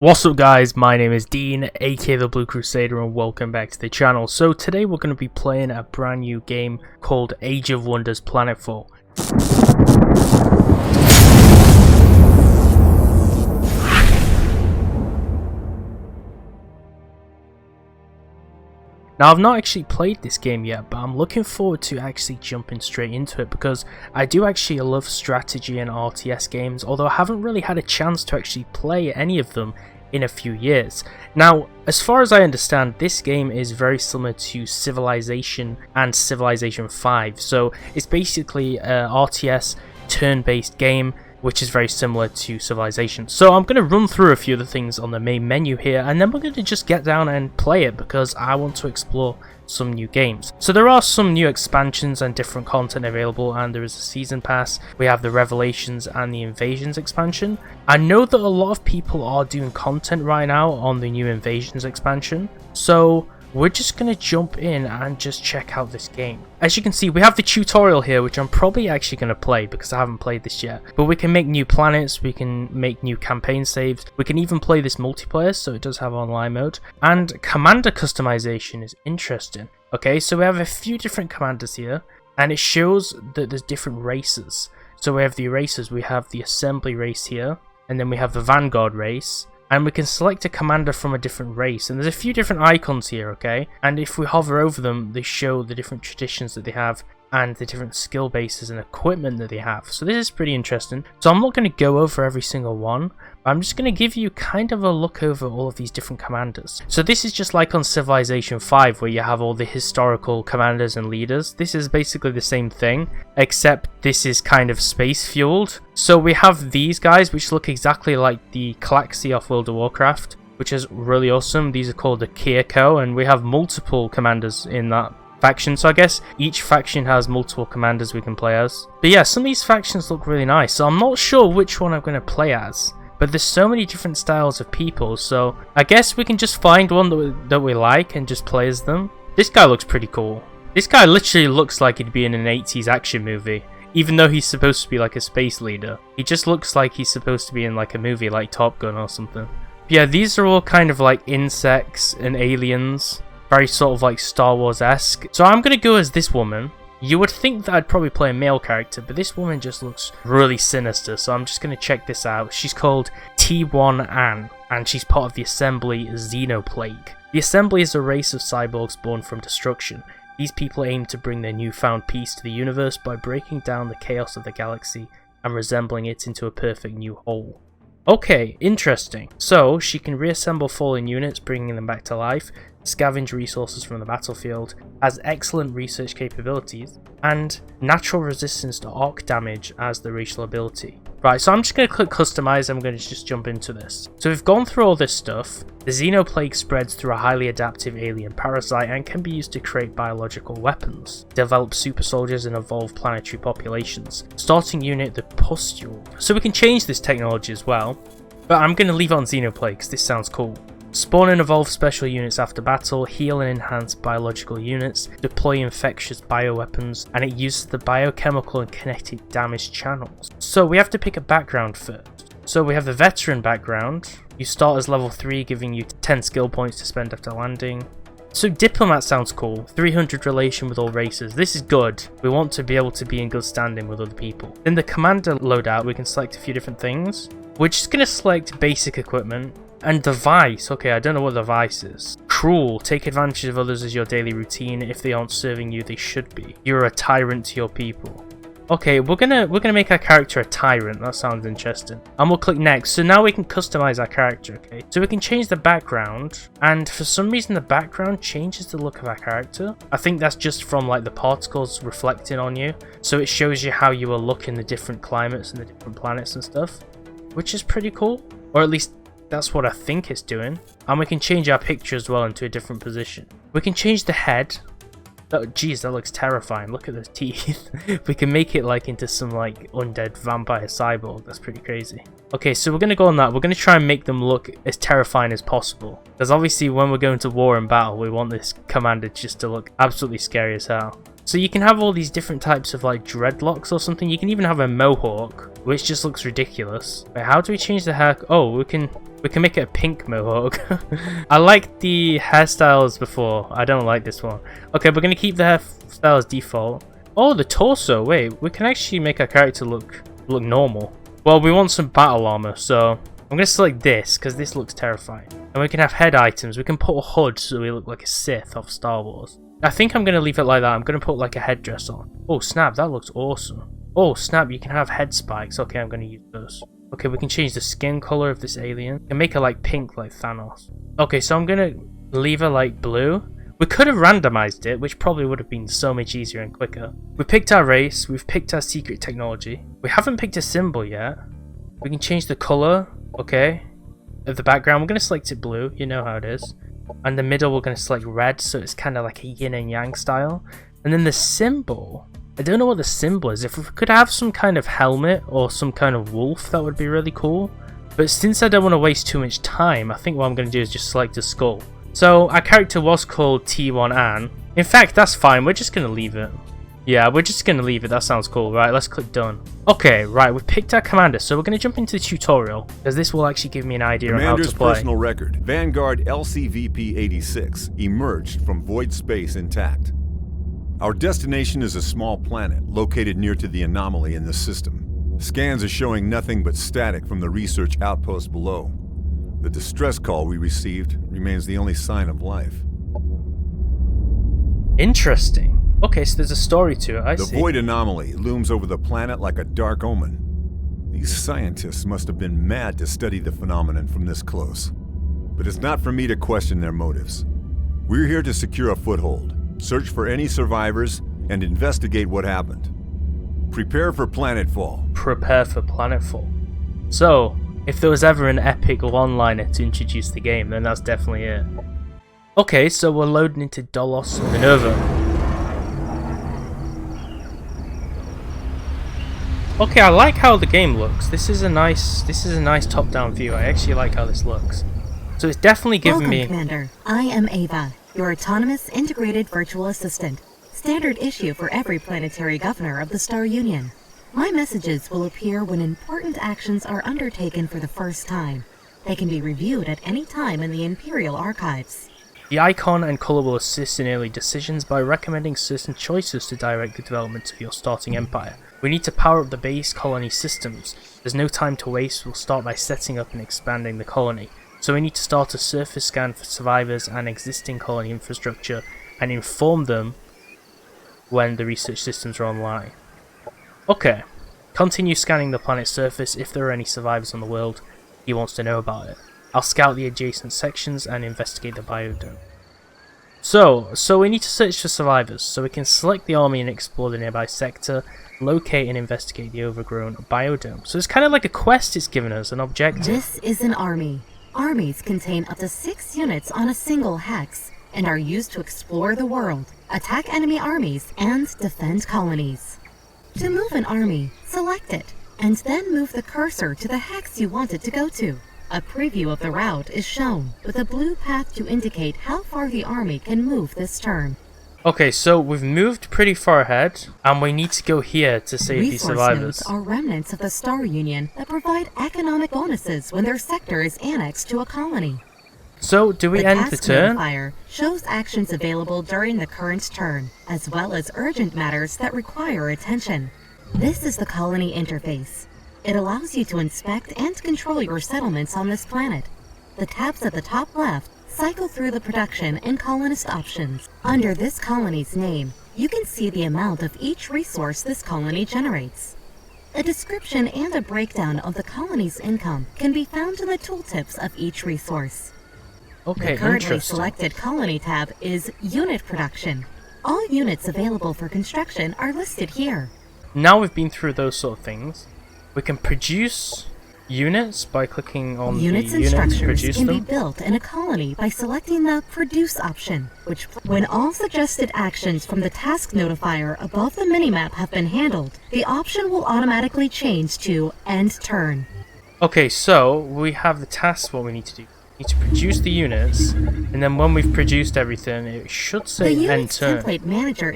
What's up guys, my name is Dean, aka the Blue Crusader, and welcome back to the channel. So today we're going to be playing a brand new game called Age of Wonders Planetfall. Now I've not actually played this game yet, but I'm looking forward to actually jumping straight into it because I do actually love strategy and RTS games, although I haven't really had a chance to actually play any of them in a few years. Now, as far as I understand, this game is very similar to Civilization and Civilization 5, so it's basically a RTS turn-based game which is very similar to Civilization. So I'm going to run through a few of the things on the main menu here, and then we're going to just get down and play it because I want to explore some new games. So there are some new expansions and different content available, and there is a season pass. We have the Revelations and the Invasions expansion. I know that a lot of people are doing content right now on the new Invasions expansion, so we're just going to jump in and just check out this game. As you can see, we have the tutorial here, which I'm probably actually going to play because I haven't played this yet. But we can make new planets, we can make new campaign saves, we can even play this multiplayer, so it does have online mode. And commander customization is interesting. Okay, so we have a few different commanders here, and it shows that there's different races. So we have the races, we have the assembly race here, and then we have the vanguard race. And we can select a commander from a different race, and there's a few different icons here, okay? And if we hover over them, they show the different traditions that they have and the different skill bases and equipment that they have. So this is pretty interesting. So I'm not going to go over every single one, but I'm just going to give you kind of a look over all of these different commanders. So this is just like on Civilization 5 where you have all the historical commanders and leaders. This is basically the same thing, except this is kind of space fueled. So we have these guys which look exactly like the Calaxy of World of Warcraft, which is really awesome. These are called the Kirko, and we have multiple commanders in that faction, so I guess each faction has multiple commanders we can play as. But yeah, some of these factions look really nice, so I'm not sure which one I'm going to play as, but there's so many different styles of people, so I guess we can just find one that we like and just play as them. This guy looks pretty cool. This guy literally looks like he'd be in an 80s action movie, even though he's supposed to be like a space leader. He just looks like he's supposed to be in like a movie like Top Gun or something. But yeah, these are all kind of like insects and aliens. Very sort of like Star Wars-esque. So I'm going to go as this woman. You would think that I'd probably play a male character, but this woman just looks really sinister, so I'm just going to check this out. She's called T1 Anne, and she's part of the Assembly Xenoplague. The Assembly is a race of cyborgs born from destruction. These people aim to bring their newfound peace to the universe by breaking down the chaos of the galaxy and resembling it into a perfect new whole. Okay, interesting. So, she can reassemble fallen units, bringing them back to life, scavenge resources from the battlefield, has excellent research capabilities, and natural resistance to arc damage as the racial ability. Right, so I'm just going to click customize and I'm going to just jump into this. So we've gone through all this stuff. The Xenoplague spreads through a highly adaptive alien parasite and can be used to create biological weapons, develop super soldiers and evolve planetary populations. Starting unit, the Pustule. So we can change this technology as well, but I'm going to leave it on Xenoplague because this sounds cool. Spawn and evolve special units after battle, heal and enhance biological units, deploy infectious bioweapons, and it uses the biochemical and kinetic damage channels. So we have to pick a background first. So we have the veteran background. You start as level 3, giving you 10 skill points to spend after landing. So diplomat sounds cool, 300 relation with all races. This is good. We want to be able to be in good standing with other people. In the commander loadout, we can select a few different things. We're just going to select basic equipment. And the vice, okay, I don't know what the vice is. Cruel, take advantage of others as your daily routine. If they aren't serving you, they should be. You're a tyrant to your people. Okay, we're gonna make our character a tyrant. That sounds interesting. And we'll click next. So now we can customize our character, okay? So we can change the background, and for some reason the background changes the look of our character. I think that's just from like the particles reflecting on you. So it shows you how you will look in the different climates and the different planets and stuff, which is pretty cool. Or at least that's what I think it's doing. And we can change our picture as well into a different position. We can change the head. Oh, geez, that looks terrifying. Look at the teeth. We can make it like into some like undead vampire cyborg. That's pretty crazy. Okay, so we're going to go on that. We're going to try and make them look as terrifying as possible. Because obviously when we're going to war and battle, we want this commander just to look absolutely scary as hell. So you can have all these different types of like dreadlocks or something. You can even have a mohawk, which just looks ridiculous. Wait, how do we change the hair? Oh, we can make it a pink mohawk. I liked the hairstyles before. I don't like this one. Okay, we're gonna keep the hairstyle as default. Oh, the torso. Wait, we can actually make our character look normal. Well, we want some battle armor, so I'm gonna select this because this looks terrifying. And we can have head items. We can put a hood so we look like a Sith off Star Wars. I think I'm going to leave it like that. I'm going to put like a headdress on. Oh snap, that looks awesome. Oh snap, you can have head spikes. Okay, I'm going to use those. Okay, we can change the skin color of this alien. We can make her like pink like Thanos. Okay, so I'm going to leave her like blue. We could have randomized it, which probably would have been so much easier and quicker. We picked our race. We've picked our secret technology. We haven't picked a symbol yet. We can change the color, okay, of the background. We're going to select it blue. You know how it is. And the middle we're going to select red, so it's kind of like a yin and yang style. And then the symbol, I don't know what the symbol is. If we could have some kind of helmet or some kind of wolf, that would be really cool. But since I don't want to waste too much time, I think what I'm going to do is just select a skull. So our character was called T1 Ann. In fact, that's fine. We're just going to leave it. Yeah, we're just going to leave it. That sounds cool. Right, let's click done. Okay, right, we've picked our commander, so we're going to jump into the tutorial, because this will actually give me an idea of how to play. Commander's personal record. Vanguard LCVP-86 emerged from void space intact. Our destination is a small planet located near to the anomaly in the system. Scans are showing nothing but static from the research outpost below. The distress call we received remains the only sign of life. Interesting. Okay, so there's a story to it, I see. The void anomaly looms over the planet like a dark omen. These scientists must have been mad to study the phenomenon from this close. But it's not for me to question their motives. We're here to secure a foothold, search for any survivors, and investigate what happened. Prepare for planetfall. Prepare for planetfall. So, if there was ever an epic one-liner to introduce the game, then that's definitely it. Okay, so we're loading into Dolos Minerva. Okay, I like how the game looks. This is a nice top-down view. I actually like how this looks. So it's definitely giving me... Welcome, Commander. I am Ava, your autonomous integrated virtual assistant. Standard issue for every planetary governor of the Star Union. My messages will appear when important actions are undertaken for the first time. They can be reviewed at any time in the Imperial Archives. The icon and colour will assist in early decisions by recommending certain choices to direct the development of your starting empire. We need to power up the base colony systems. There's no time to waste. We'll start by setting up and expanding the colony. So we need to start a surface scan for survivors and existing colony infrastructure and inform them when the research systems are online. Okay, continue scanning the planet's surface. If there are any survivors on the world, he wants to know about it. I'll scout the adjacent sections and investigate the biodome. So we need to search for survivors, so we can select the army and explore the nearby sector, locate and investigate the overgrown biodome. So it's kind of like a quest it's given us, an objective. This is an army. Armies contain up to 6 units on a single hex, and are used to explore the world, attack enemy armies, and defend colonies. To move an army, select it, and then move the cursor to the hex you want it to go to. A preview of the route is shown, with a blue path to indicate how far the army can move this turn. Okay, so we've moved pretty far ahead, and we need to go here to save these survivors. Resource nodes are remnants of the Star Union that provide economic bonuses when their sector is annexed to a colony. So, do we end the turn? The task notifier shows actions available during the current turn, as well as urgent matters that require attention. This is the colony interface. It allows you to inspect and control your settlements on this planet. The tabs at the top left cycle through the production and colonist options. Under this colony's name, you can see the amount of each resource this colony generates. A description and a breakdown of the colony's income can be found in the tooltips of each resource. Okay, the currently interesting. selected colony tab is Unit Production. All units available for construction are listed here. Now we've been through those sort of things, we can produce units by clicking on Units the and unit to structures produce can be them. built in a colony by selecting the Produce option, which, when all suggested actions from the task notifier above the minimap have been handled, the option will automatically change to End Turn. Okay, so we have the tasks what we need to do. We need to produce the units, and then when we've produced everything, it should say The end Units turn. Template Manager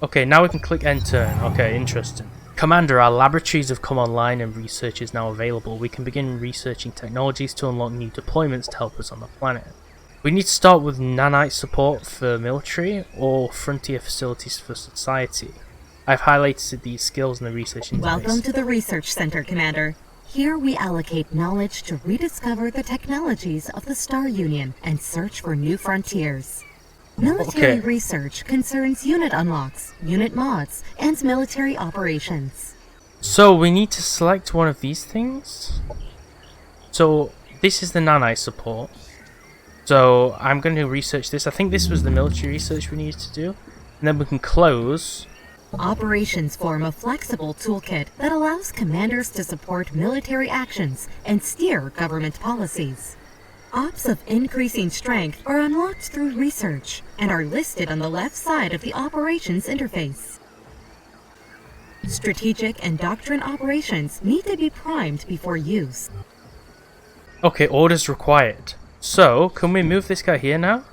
Okay, now we can click end turn. Okay, interesting. Commander, our laboratories have come online and research is now available. We can begin researching technologies to unlock new deployments to help us on the planet. We need to start with nanite support for military or frontier facilities for society. I've highlighted these skills in the research interface. Welcome to the Research Center, Commander. Here we allocate knowledge to rediscover the technologies of the Star Union and search for new frontiers. Military research concerns unit unlocks, unit mods, and military operations. So we need to select one of these things. So this is the nanite support. So I'm going to research this. I think this was the military research we needed to do. And then we can close. Operations form a flexible toolkit that allows commanders to support military actions and steer government policies. Ops of increasing strength are unlocked through research and are listed on the left side of the operations interface. Strategic and doctrine operations need to be primed before use. Okay, orders required. So, can we move this guy here now?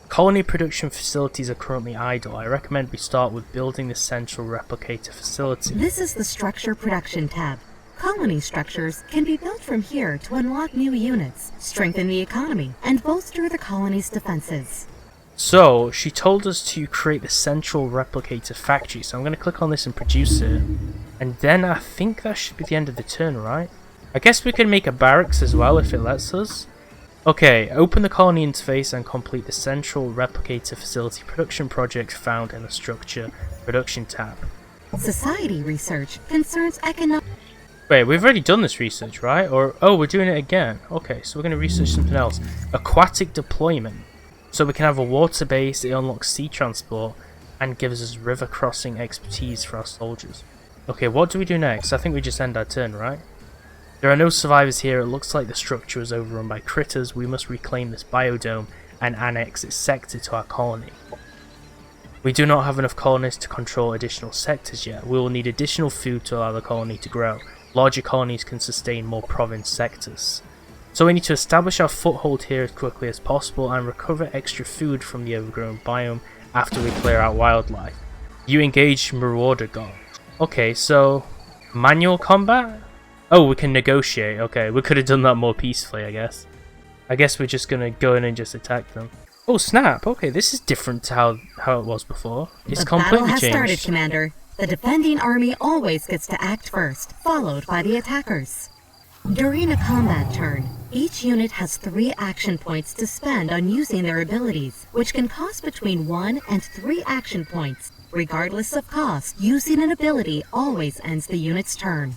Colony production facilities are currently idle. I recommend we start with building the central replicator facility. This is the Structure Production tab. Colony structures can be built from here to unlock new units, strengthen the economy, and bolster the colony's defenses. So, she told us to create the central replicator factory, so I'm going to click on this and produce it. And then I think that should be the end of the turn, right? I guess we can make a barracks as well if it lets us. Okay, open the colony interface and complete the central replicator facility production project found in the Structure Production tab. Society research concerns economic... Wait, we've already done this research, right? Or, oh, we're doing it again. Okay, so we're going to research something else. Aquatic deployment. So we can have a water base, it unlocks sea transport, and gives us river crossing expertise for our soldiers. Okay, what do we do next? I think we just end our turn, right? There are no survivors here. It looks like the structure was overrun by critters. We must reclaim this biodome and annex its sector to our colony. We do not have enough colonists to control additional sectors yet. We will need additional food to allow the colony to grow. Larger colonies can sustain more province sectors. So we need to establish our foothold here as quickly as possible and recover extra food from the overgrown biome after we clear out wildlife. You engage Marauder God. Okay, so manual combat? Oh, we can negotiate. Okay, we could have done that more peacefully, I guess. I guess we're just going to go in and just attack them. Oh, snap. Okay, this is different to how it was before. It's completely changed. The battle has started, Commander. The defending army always gets to act first, followed by the attackers. During a combat turn, each unit has 3 action points to spend on using their abilities, which can cost between 1 and 3 action points. Regardless of cost, using an ability always ends the unit's turn.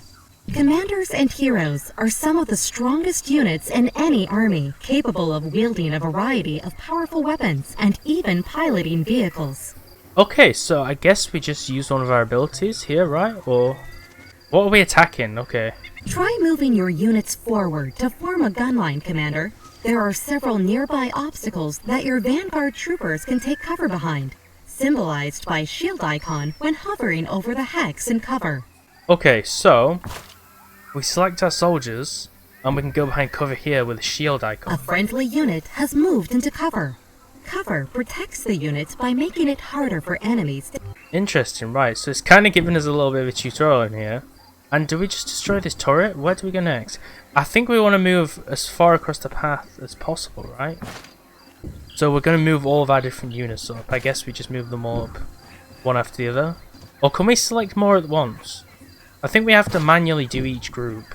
Commanders and heroes are some of the strongest units in any army, capable of wielding a variety of powerful weapons and even piloting vehicles. Okay, so I guess we just use one of our abilities here, right? Or what are we attacking? Okay. Try moving your units forward to form a gun line, Commander. There are several nearby obstacles that your vanguard troopers can take cover behind, symbolized by shield icon when hovering over the hex in cover. Okay, so we select our soldiers and we can go behind cover here with a shield icon. A friendly unit has moved into cover. Cover protects the unit by making it harder for enemies to... Interesting, right, so it's kind of giving us a little bit of a tutorial in here. And do we just destroy this turret? Where do we go next? I think we want to move as far across the path as possible, right? So we're going to move all of our different units up. I guess we just move them all up one after the other. Or can we select more at once? I think we have to manually do each group.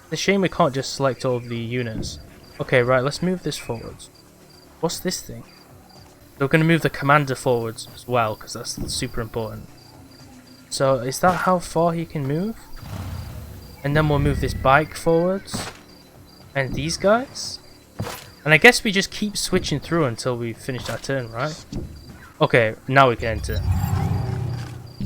It's a shame we can't just select all of the units. Okay, right, let's move this forwards. What's this thing? We're going to move the commander forwards as well, because that's super important. So, is that how far he can move? And then we'll move this bike forwards. And these guys? And I guess we just keep switching through until we finish our turn, right? Okay, now we can enter.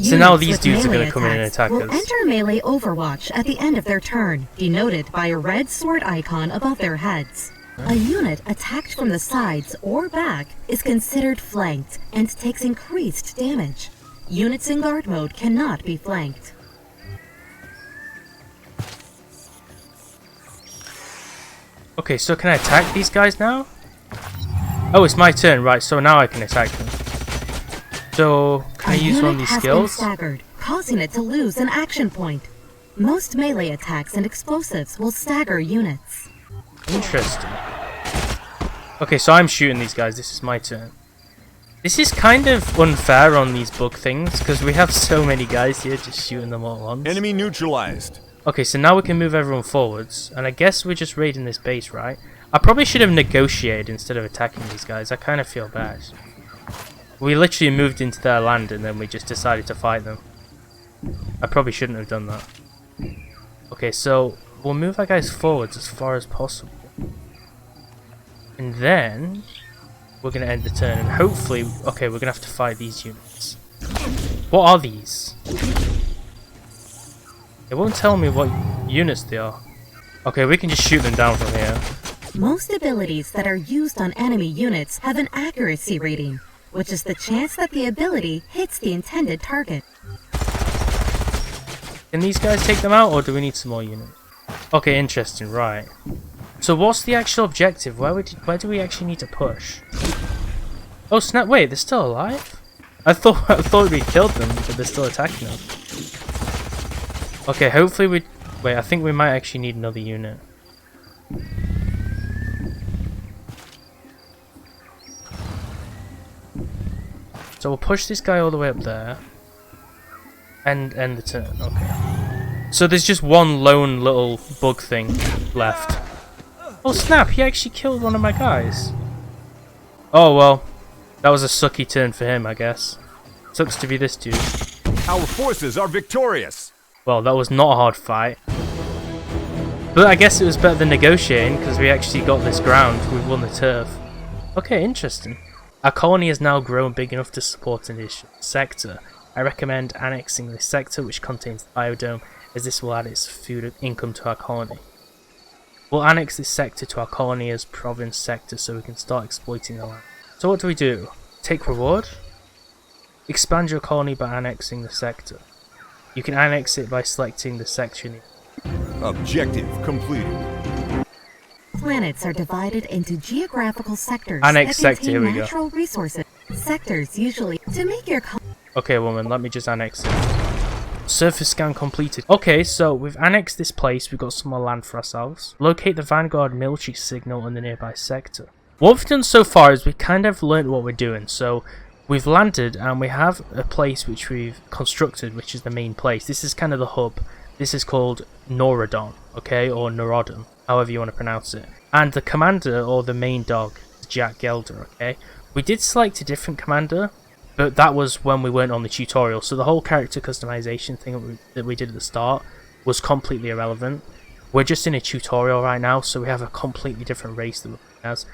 So now these dudes are going to come in and attack us. Will enter melee Overwatch at the end of their turn, denoted by a red sword icon above their heads. A unit attacked from the sides or back is considered flanked and takes increased damage. Units in guard mode cannot be flanked. Okay, so can I attack these guys now? Oh, it's my turn, right, so now I can attack them. So, can Can I use one of these skills? Been staggered, causing it to lose an action point. Most melee attacks and explosives will stagger units. Interesting. Okay, so I'm shooting these guys. This is my turn. This is kind of unfair on these bug things, because we have so many guys here just shooting them all at once. Enemy neutralized. Okay, so now we can move everyone forwards, and I guess we're just raiding this base, right? I probably should have negotiated instead of attacking these guys. I kind of feel bad. We literally moved into their land and then we just decided to fight them. I probably shouldn't have done that. Okay, so we'll move our guys forwards as far as possible. And then we're going to end the turn and hopefully... Okay, we're going to have to fight these units. What are these? It won't tell me what units they are. Okay, we can just shoot them down from here. Most abilities that are used on enemy units have an accuracy rating, which is the chance that the ability hits the intended target. Can these guys take them out, or do we need some more units? Okay, interesting, right. So what's the actual objective? Where do we actually need to push? Oh snap, wait, they're still alive? I thought we killed them, but they're still attacking us. Okay, hopefully we... Wait, I think we might actually need another unit. So we'll push this guy all the way up there. And end the turn, okay. So there's just one lone little bug thing left. Oh snap, he actually killed one of my guys. Oh well, that was a sucky turn for him, I guess. Sucks to be this dude. Our forces are victorious. Well, that was not a hard fight. But I guess it was better than negotiating, because we actually got this ground. We won the turf. Okay, interesting. Our colony has now grown big enough to support an additional sector. I recommend annexing this sector, which contains the biodome, as this will add its food income to our colony. We'll annex this sector to our colony as province sector so we can start exploiting the land. So what do? Take reward? Expand your colony by annexing the sector. You can annex it by selecting the section. Objective completed. Planets are divided into geographical sectors Annex that sector, here we contain go. natural resources. Sectors usually to make your Okay, woman, let me just annex it. Surface scan completed. Okay, so we've annexed this place. We've got some more land for ourselves. Locate the Vanguard military signal in the nearby sector. What we've done so far is we kind of learned what we're doing. So we've landed and we have a place which we've constructed, which is the main place. This is kind of the hub. This is called Noradon, okay, or Norodon, however you want to pronounce it. And the commander, or the main dog, is Jack Gelder, okay. We did select a different commander, but that was when we weren't on the tutorial, so the whole character customization thing that we did at the start was completely irrelevant. We're just in a tutorial right now, so we have a completely different race that we're playing as.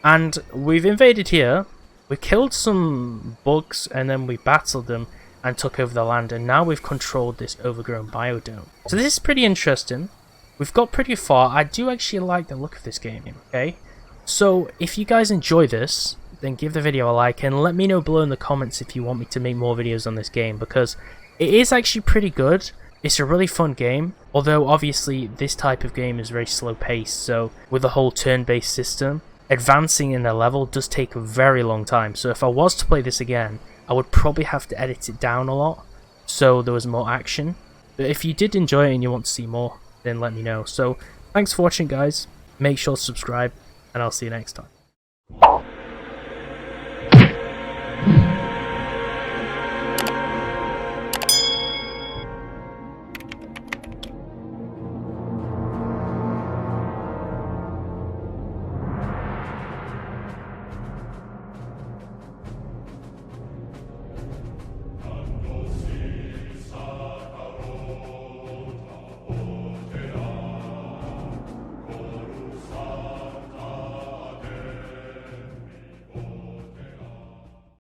And we've invaded here, we killed some bugs, and then we battled them and took over the land, and now we've controlled this overgrown biodome. So this is pretty interesting. We've got pretty far. I do actually like the look of this game, okay? So if you guys enjoy this, then give the video a like and let me know below in the comments if you want me to make more videos on this game, because it is actually pretty good. It's a really fun game, although obviously this type of game is very slow paced, so with the whole turn-based system, advancing in the level does take a very long time. So if I was to play this again, I would probably have to edit it down a lot so there was more action. But if you did enjoy it and you want to see more, then let me know. So thanks for watching, guys. Make sure to subscribe, and I'll see you next time.